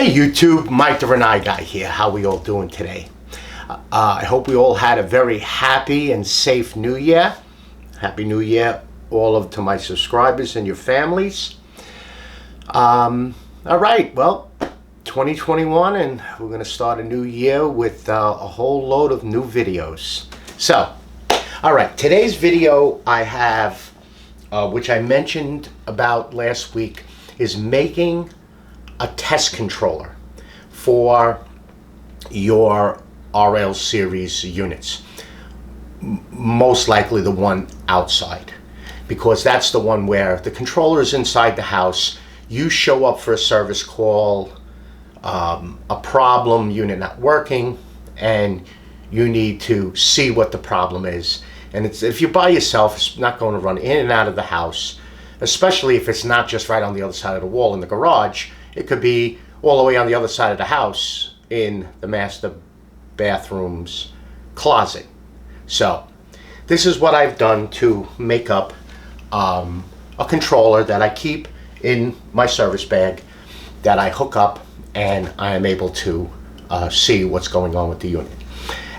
Hey YouTube, Mike the Rinnai guy here. How we all doing today? I hope we all had a very happy and safe New Year. Happy New Year to my subscribers and your families. All right, well, 2021, and we're going to start a new year with a whole load of new videos. So, all right, today's video I have, which I mentioned about last week, is making a test controller for your RL series units. Most likely the one outside, because that's the one where the controller is inside the house. You show up for a service call, a problem, unit not working, and you need to see what the problem is. And if you're by yourself, it's not going to run in and out of the house, especially if it's not just right on the other side of the wall in the garage. It could be all the way on the other side of the house in the master bathroom's closet. So this is what I've done to make up a controller that I keep in my service bag, that I hook up, and I am able to see what's going on with the unit.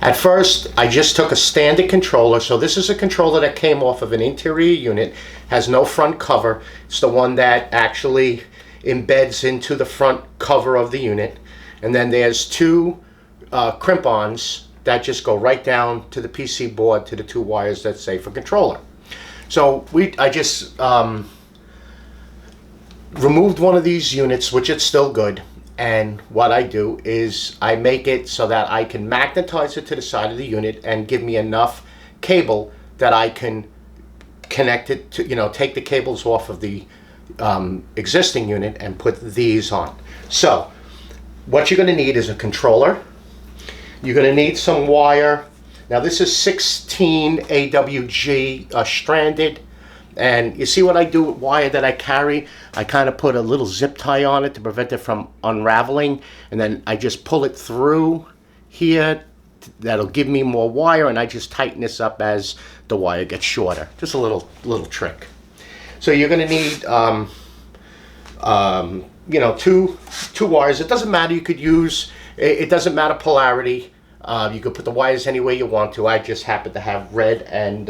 At first, I just took a standard controller. So this is a controller that came off of an interior unit, has no front cover. It's the one that actually embeds into the front cover of the unit. And then there's two crimp-ons that just go right down to the PC board, to the two wires that say for controller. So I just removed one of these units, which it's still good. And what I do is I make it so that I can magnetize it to the side of the unit and give me enough cable that I can connect it to, take the cables off of the existing unit and put these on. So what you're going to need is a controller. You're going to need some wire. Now this is 16 AWWG stranded. And you see what I do with wire that I carry? I kind of put a little zip tie on it to prevent it from unraveling, and then I just pull it through here. That'll give me more wire, and I just tighten this up as the wire gets shorter. Just a little trick. So you're going to need two wires. It doesn't matter. You could use, it doesn't matter polarity. You could put the wires any way you want to. I just happen to have red and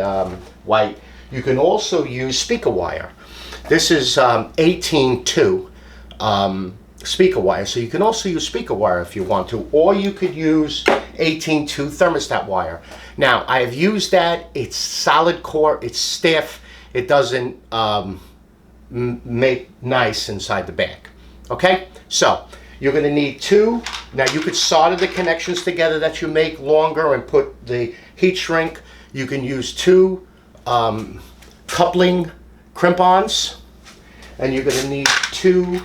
white. You can also use speaker wire. This is 18-2 speaker wire, so you can also use speaker wire if you want to, or you could use 18-2 thermostat wire. Now, I have used that. It's solid core, it's stiff, it doesn't make nice inside the bag. Okay, so you're going to need two. Now, you could solder the connections together that you make longer and put the heat shrink. You can use two coupling crimp-ons, and you're going to need two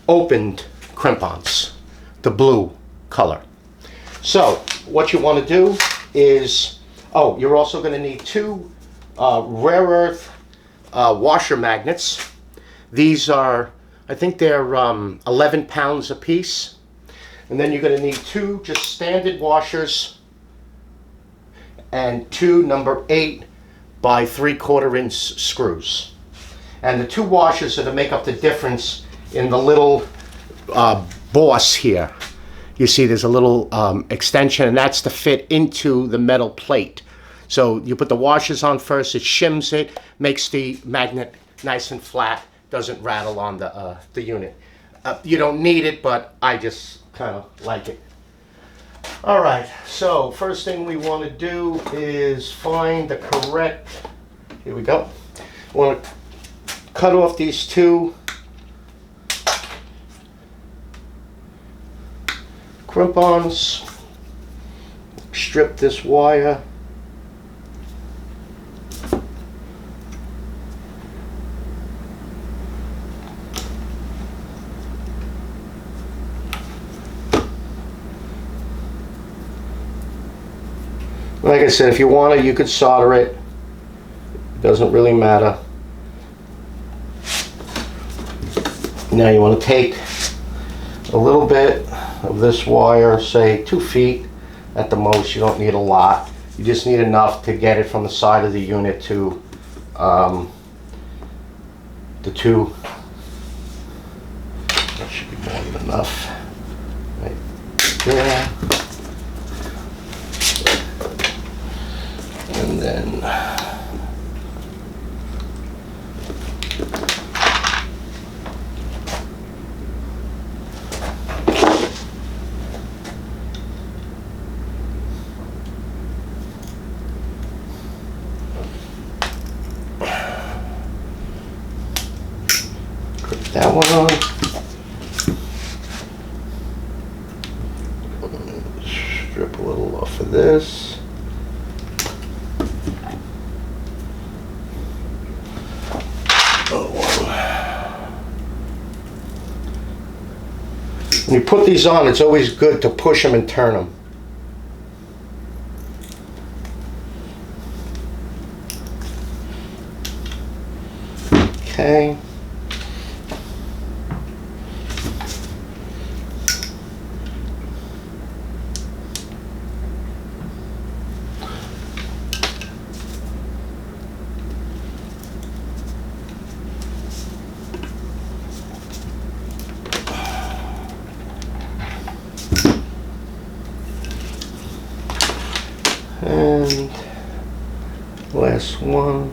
opened crimp-ons, the blue color. So what you want to do is, you're also going to need two rare earth washer magnets. These are, I think they're 11 pounds a piece. And then you're going to need two just standard washers and two number 8 by 3/4 inch screws. And the two washers are to make up the difference in the little boss here. You see there's a little extension, and that's to fit into the metal plate. So you put the washers on first, it shims it, makes the magnet nice and flat, doesn't rattle on the unit. You don't need it, but I just kind of like it. All right, so first thing we want to do is find the correct, here we go. We want to cut off these two crimp-ons, strip this wire. Like I said, if you want it, you could solder it. It doesn't really matter. Now you want to take a little bit of this wire, say 2 feet at the most. You don't need a lot. You just need enough to get it from the side of the unit to the two enough right there. And then put that one on. Strip a little off of this. When you put these on, it's always good to push them and turn them. Okay. And last one.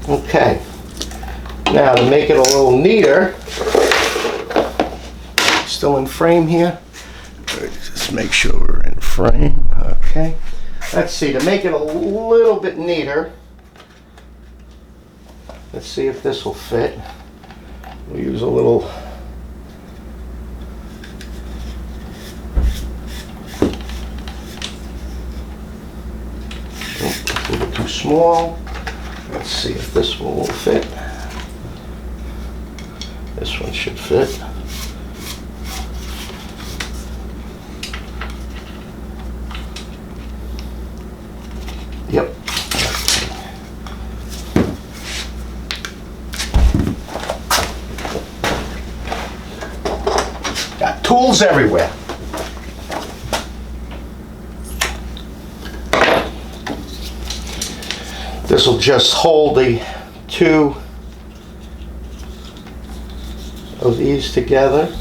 Okay, now to make it a little neater, still in frame here. Just make sure we're in frame. Okay, let's see, to make it a little bit neater, let's see if this will fit. We'll use a little a little too small. Let's see if this one will fit. This one should fit. Yep. Got tools everywhere. This will just hold the two of these together.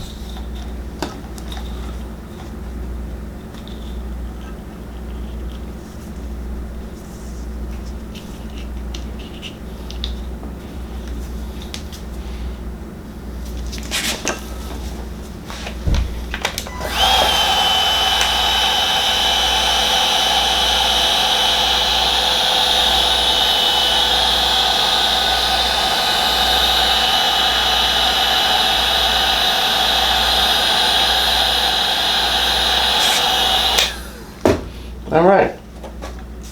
All right,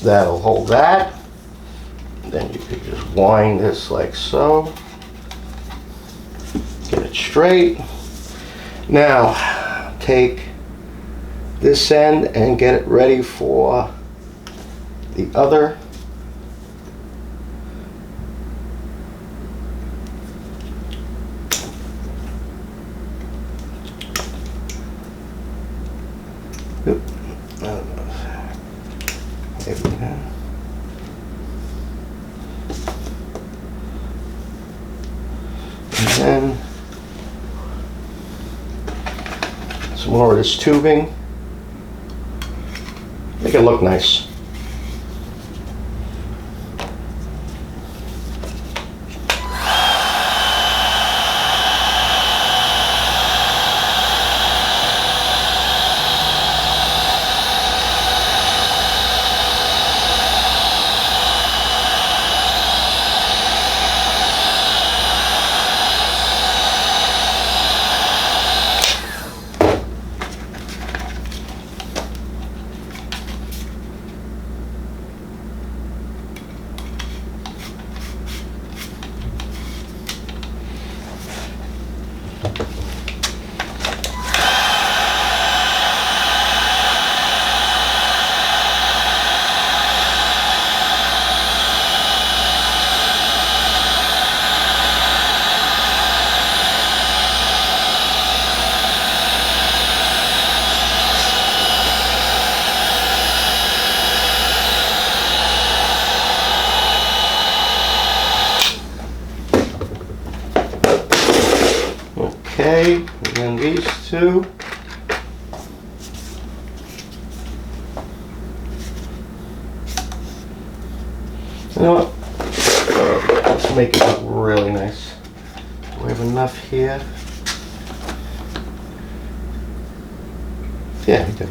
that'll hold that. Then you could just wind this like so. Get it straight. Now, take this end and get it ready for the other. Oop. There we go. And then some more of this tubing. Make it look nice. these two. You know what? Let's make it look really nice. We have enough here. Yeah, we do.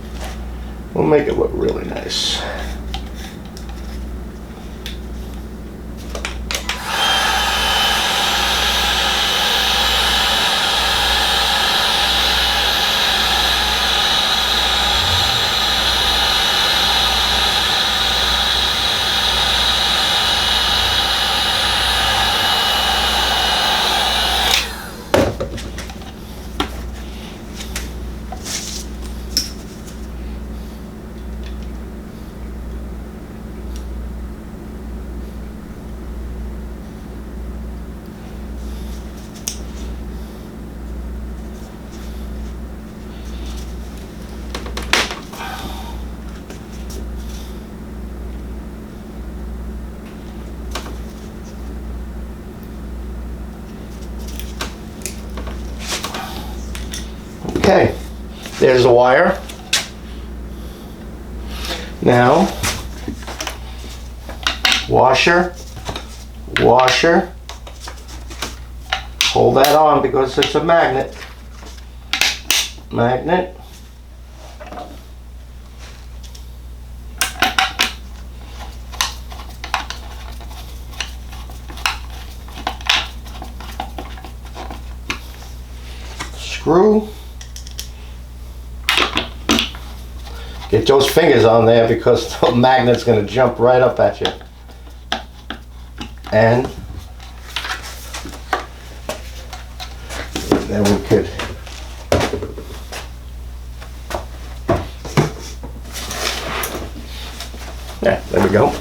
We'll make it look really nice. Okay, there's the wire. Now, washer, washer. Hold that on because it's a magnet. Magnet. Screw. Get those fingers on there because the magnet's going to jump right up at you. And then we could there we go.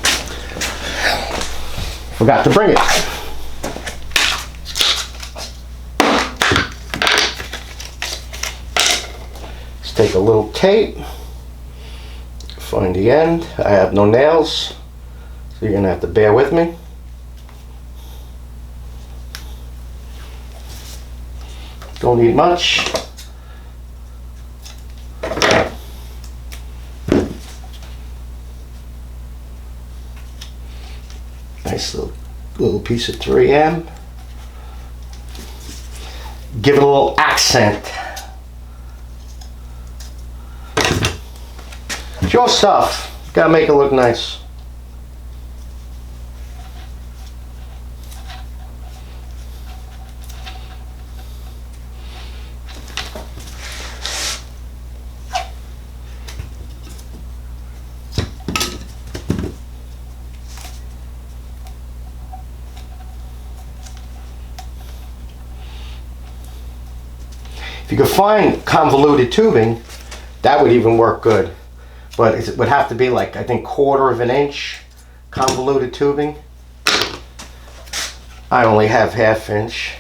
Forgot to bring it. Let's take a little tape. Find the end. I have no nails, so you're gonna have to bear with me. Don't need much. Nice little piece of 3M. Give it a little accent. It's your stuff. Gotta make it look nice. If you could find convoluted tubing, that would even work good. But it would have to be like, I think, 1/4 inch convoluted tubing. I only have 1/2 inch.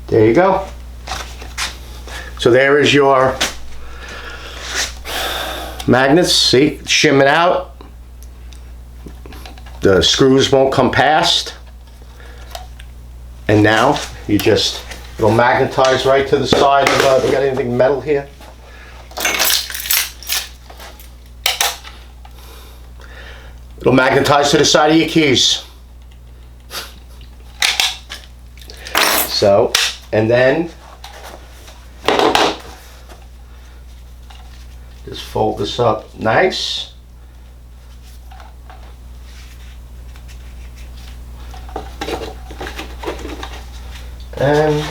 There you go. So there is your magnets. See, shim it out. The screws won't come past. And now you just, it'll magnetize right to the side of, we got anything metal here? It'll magnetize to the side of your keys. So, and then just fold this up nice. And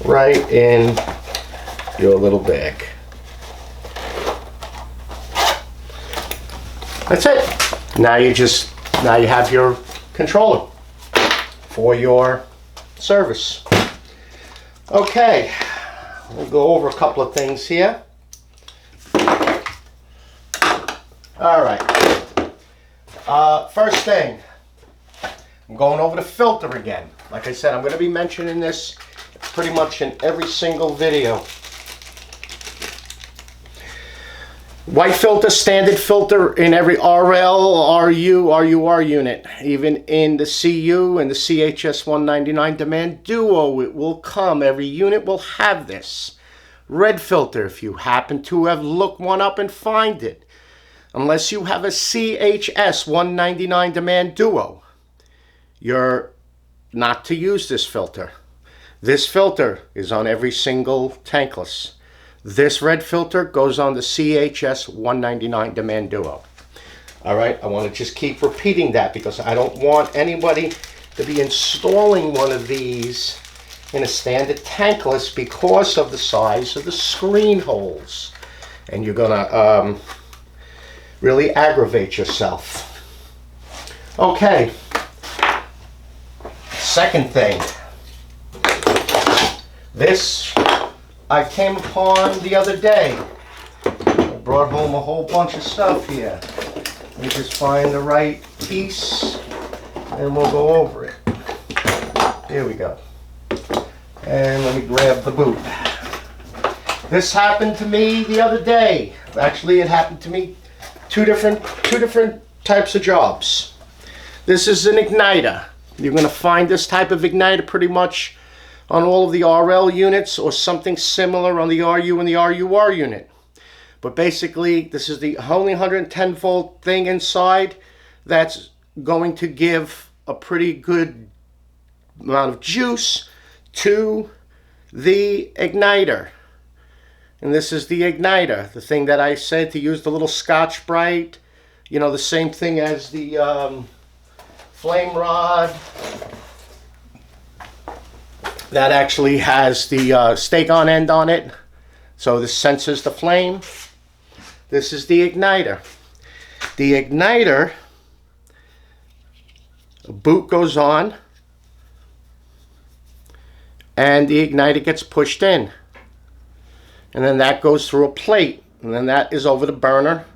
right in your little bag. That's it. Now you have your controller for your service. Okay, we'll go over a couple of things here. All right. First thing, I'm going over the filter again. Like I said, I'm going to be mentioning this pretty much in every single video. White filter, standard filter in every RL, RU, RUR unit. Even in the CU and the CHS-199 Demand Duo, it will come. Every unit will have this. Red filter, if you happen to have looked one up and find it. Unless you have a CHS-199 Demand Duo, you're not to use this filter. This filter is on every single tankless. This red filter goes on the CHS-199 Demand Duo. All right, I want to just keep repeating that because I don't want anybody to be installing one of these in a standard tankless because of the size of the screen holes. And you're going to really aggravate yourself. Okay, second thing. This I came upon the other day. I brought home a whole bunch of stuff here. Let me just find the right piece and we'll go over it. Here we go. And let me grab the boot. This happened to me the other day. Actually, it happened to me two different types of jobs. This is an igniter. You're going to find this type of igniter pretty much on all of the RL units or something similar on the RU and the RUR unit. But basically, this is the only 110 volt thing inside that's going to give a pretty good amount of juice to the igniter. And this is the igniter, the thing that I said to use the little Scotch-Brite, you know, the same thing as the flame rod. That actually has the stake-on end on it, so this senses the flame. This is the igniter. The igniter, a boot goes on, and the igniter gets pushed in. And then that goes through a plate, and then that is over the burner.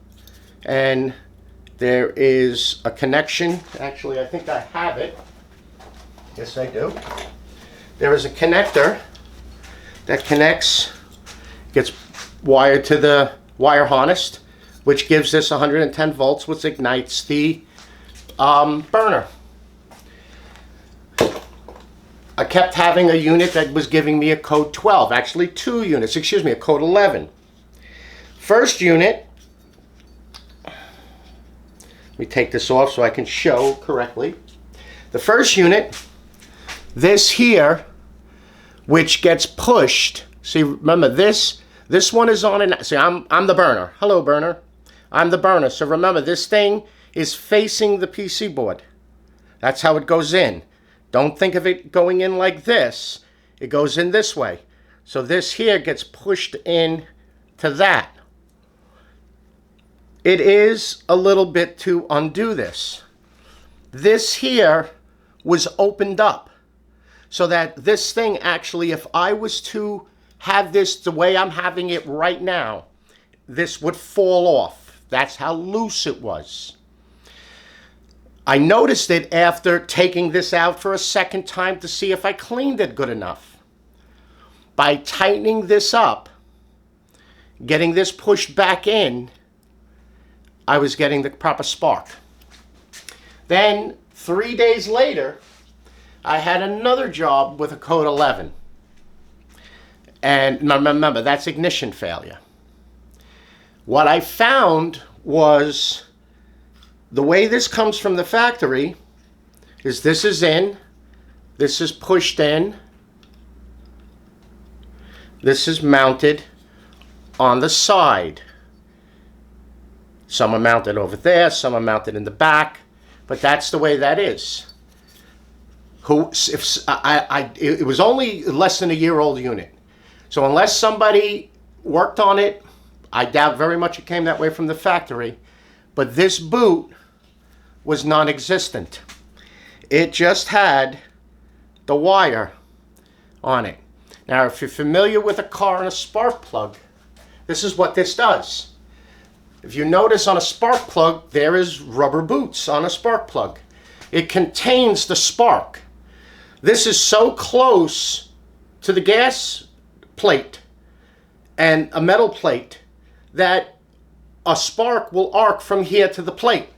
And there is a connection. Actually, I think I have it. Yes, I do. There is a connector that connects, gets wired to the wire harness, which gives this 110 volts, which ignites the burner. I kept having a unit that was giving me a code 12, actually two units, excuse me, a code 11. First unit, let me take this off so I can show correctly. The first unit, this here, which gets pushed. See, remember this one is on and see, I'm the burner. Hello, burner. I'm the burner. So remember, this thing is facing the PC board. That's how it goes in. Don't think of it going in like this. It goes in this way. So this here gets pushed in to that. It is a little bit to undo this. This here was opened up. So that this thing actually, if I was to have this the way I'm having it right now, this would fall off. That's how loose it was. I noticed it after taking this out for a second time to see if I cleaned it good enough. By tightening this up, getting this pushed back in, I was getting the proper spark. Then 3 days later, I had another job with a code 11. And remember, that's ignition failure. What I found was the way this comes from the factory is this is in, this is pushed in, this is mounted on the side. Some are mounted over there, some are mounted in the back, but that's the way that is. It was only less than a year-old unit. So unless somebody worked on it, I doubt very much it came that way from the factory. But this boot was non-existent. It just had the wire on it. Now, if you're familiar with a car and a spark plug, this is what this does. If you notice on a spark plug, there is rubber boots on a spark plug. It contains the spark. This is so close to the gas plate and a metal plate that a spark will arc from here to the plate,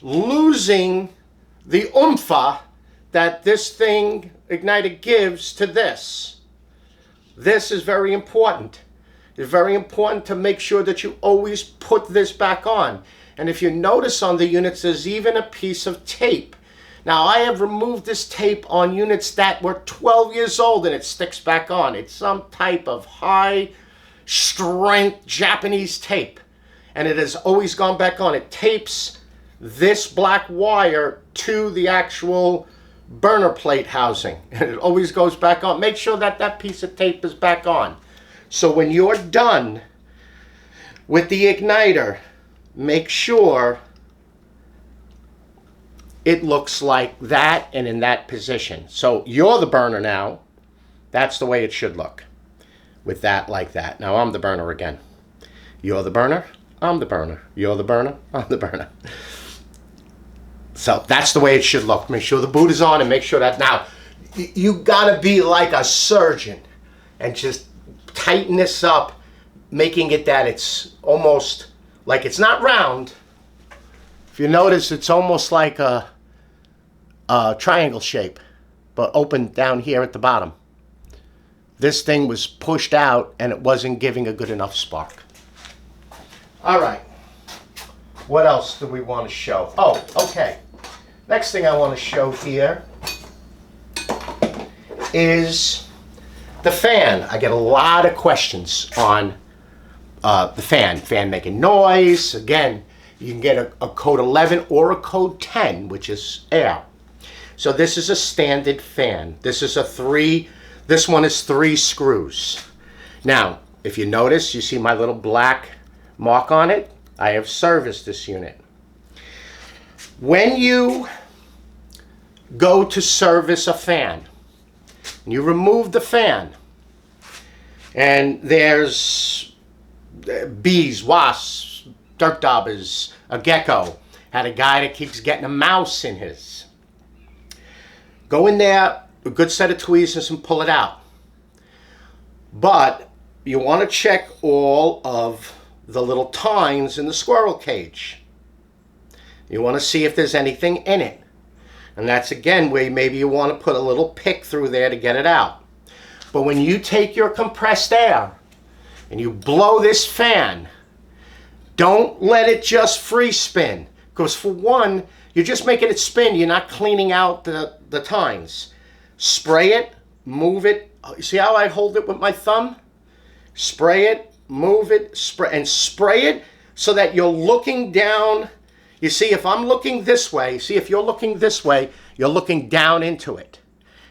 losing the oomph that this thing igniter gives to this. This is very important. It's very important to make sure that you always put this back on. And if you notice on the units, there's even a piece of tape. Now, I have removed this tape on units that were 12 years old and it sticks back on. It's some type of high strength Japanese tape. And it has always gone back on. It tapes this black wire to the actual burner plate housing. And it always goes back on. Make sure that that piece of tape is back on. So when you're done with the igniter, make sure it looks like that and in that position. So you're the burner now. That's the way it should look. With that like that. Now I'm the burner again. You're the burner. I'm the burner. You're the burner. I'm the burner. So that's the way it should look. Make sure the boot is on and make sure that now you gotta be like a surgeon and just tighten this up, making it that it's almost like it's not round. If you notice, it's almost like a triangle shape, but open down here at the bottom. This thing was pushed out and it wasn't giving a good enough spark. All right, what else do we want to show? Oh, okay. Next thing I want to show here is the fan. I get a lot of questions on the fan making noise. Again, you can get a code 11 or a code 10, which is air. So this is a standard fan. This is this one is 3 screws. Now, if you notice, you see my little black mark on it. I have serviced this unit. When you go to service a fan, you remove the fan, and there's bees, wasps, dirt daubers, a gecko. Had a guy that keeps getting a mouse in his. Go in there, a good set of tweezers, and pull it out. But you want to check all of the little tines in the squirrel cage. You want to see if there's anything in it. And that's again where maybe you want to put a little pick through there to get it out. But when you take your compressed air and you blow this fan, don't let it just free spin. Because for one, you're just making it spin. You're not cleaning out the tines. Spray it, move it. You see how I hold it with my thumb? Spray it, move it, spray it so that you're looking down. You see, if I'm looking this way, if you're looking this way, you're looking down into it.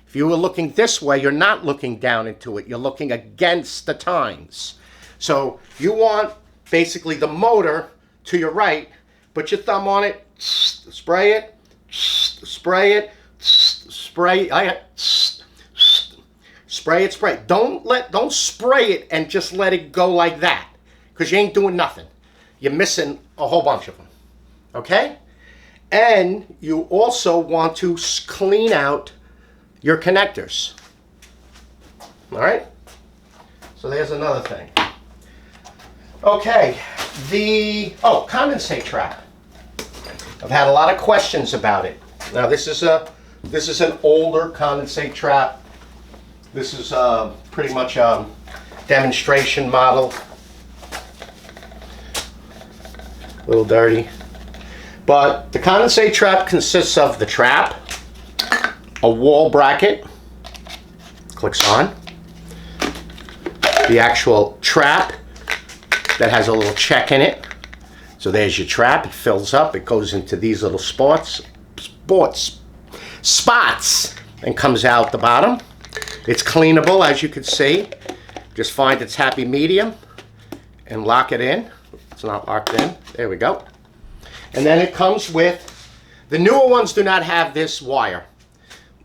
If you were looking this way, you're not looking down into it. You're looking against the tines. So you want basically the motor to your right. Put your thumb on it, spray it, spray it, spray it. Don't spray it and just let it go like that, because you ain't doing nothing. You're missing a whole bunch of them. Okay? And you also want to clean out your connectors. All right? So there's another thing. Okay, condensate trap. I've had a lot of questions about it. Now this is an older condensate trap. This is pretty much a demonstration model. A little dirty. But the condensate trap consists of the trap, a wall bracket, clicks on, the actual trap that has a little check in it. So there's your trap, it fills up, it goes into these little spots, and comes out the bottom. It's cleanable, as you can see. Just find its happy medium and lock it in. It's not locked in. There we go. And then it comes with, the newer ones do not have this wire.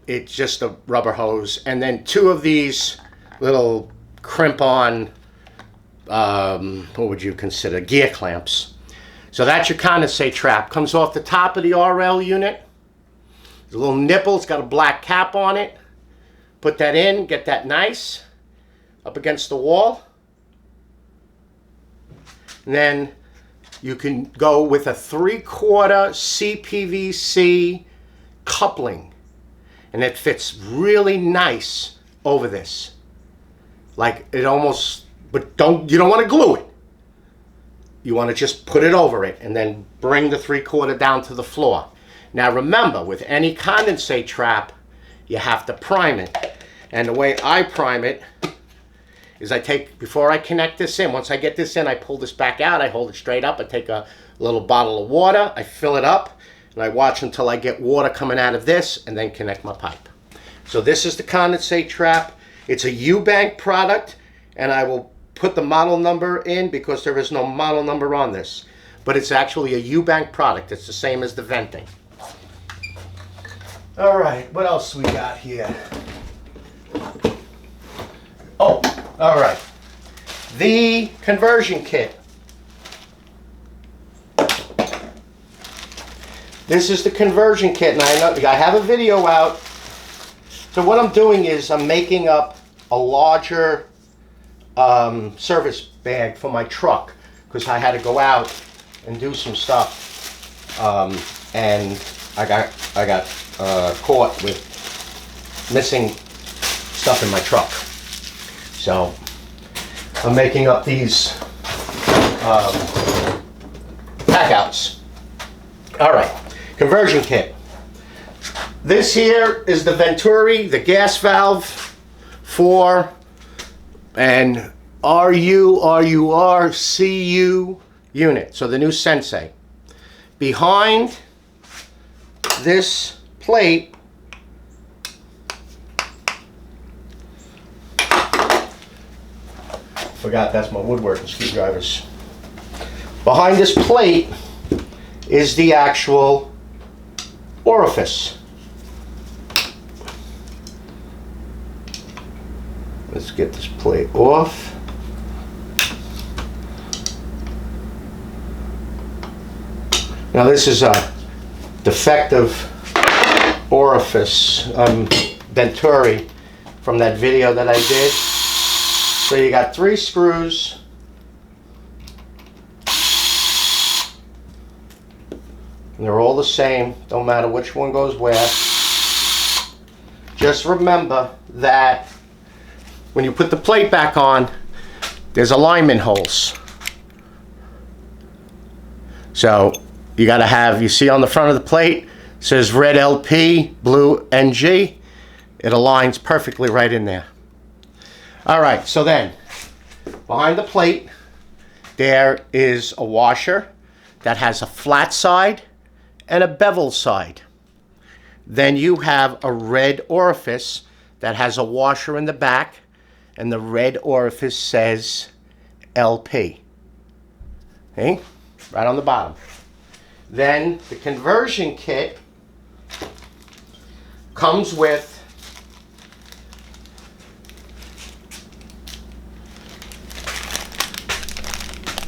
It's just a rubber hose. And then 2 of these little crimp-on, what would you consider, gear clamps. So that's your condensate trap. Comes off the top of the RL unit. There's a little nipple, it's got a black cap on it. Put that in, get that nice, up against the wall. And then you can go with a 3/4 CPVC coupling, and it fits really nice over this. Like it almost, but you don't want to glue it. You want to just put it over it and then bring the 3/4 down to the floor. Now remember, with any condensate trap, you have to prime it. And the way I prime it is before I connect this in, once I get this in, I pull this back out, I hold it straight up, I take a little bottle of water, I fill it up, and I watch until I get water coming out of this, and then connect my pipe. So this is the condensate trap. It's a AWWG product, and I will put the model number in because there is no model number on this. But it's actually a AWWG product. It's the same as the venting. All right, what else we got here? Oh, all right. The conversion kit. This is the conversion kit, and I have a video out. So what I'm doing is I'm making up a larger service bag for my truck because I had to go out and do some stuff, and I got caught with missing stuff in my truck. So I'm making up these pack outs. All right, conversion kit. This here is the Venturi, the gas valve for an RURCU unit, so the new Sensei. Behind this plate forgot that's my woodworking screwdrivers. Behind this plate is the actual orifice. Let's get this plate off. Now this is a defective orifice Venturi from that video that I did. So you got 3 screws. And they're all the same, don't matter which one goes where. Just remember that when you put the plate back on, there's alignment holes. So you gotta have, you see on the front of the plate, it says red LP, blue NG. It aligns perfectly right in there. All right, so then, behind the plate, there is a washer that has a flat side and a bevel side. Then you have a red orifice that has a washer in the back, and the red orifice says LP. Okay? Right on the bottom. Then the conversion kit comes with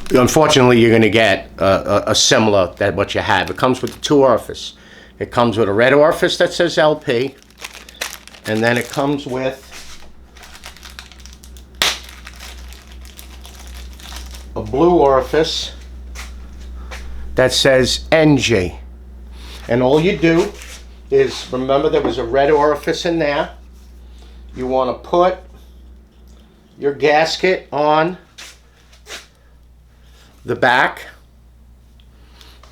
unfortunately, you're going to get a similar that what you have. It comes with the 2 orifices. It comes with a red orifice that says LP, and then it comes with a blue orifice that says NG. And all you do is, remember there was a red orifice in there. You want to put your gasket on the back.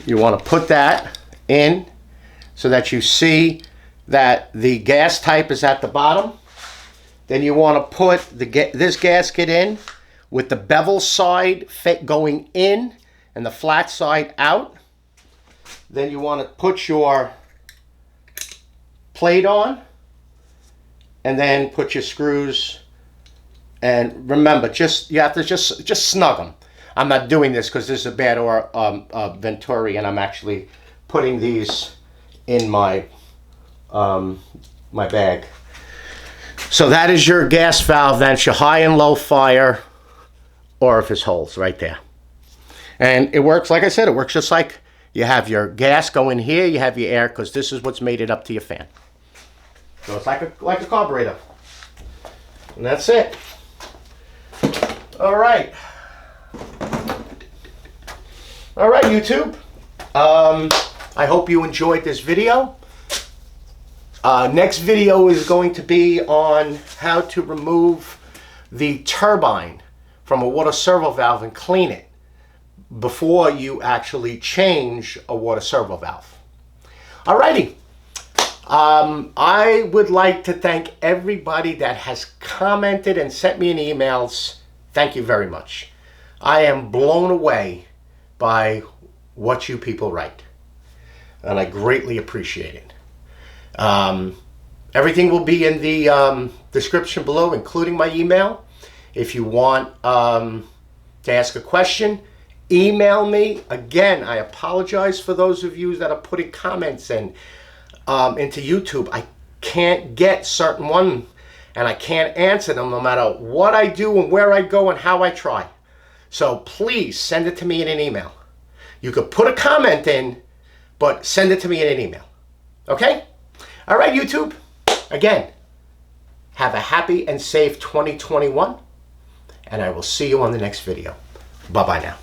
You want to put that in so that you see that the gas type is at the bottom. Then you want to put this gasket in with the bevel side going in and the flat side out. Then you want to put your plate on and then put your screws. And remember, you have to just snug them. I'm not doing this because this is a bad Venturi, and I'm actually putting these in my my bag. So that is your gas valve. That's your high and low fire orifice holes right there. And it works, like I said, it works just like you have your gas go in here, you have your air, because this is what's made it up to your fan. So it's like a carburetor. And that's it. All right. All right, YouTube. I hope you enjoyed this video. Next video is going to be on how to remove the turbine from a water servo valve and clean it before you actually change a water servo valve. Alrighty. I would like to thank everybody that has commented and sent me an emails. Thank you very much. I am blown away by what you people write, and I greatly appreciate it. Everything will be in the description below, including my email. If you want to ask a question, email me. Again, I apologize for those of you that are putting comments in into YouTube. I can't get certain ones, and I can't answer them no matter what I do and where I go and how I try. So please send it to me in an email. You could put a comment in, but send it to me in an email. Okay? All right, YouTube. Again, have a happy and safe 2021, and I will see you on the next video. Bye-bye now.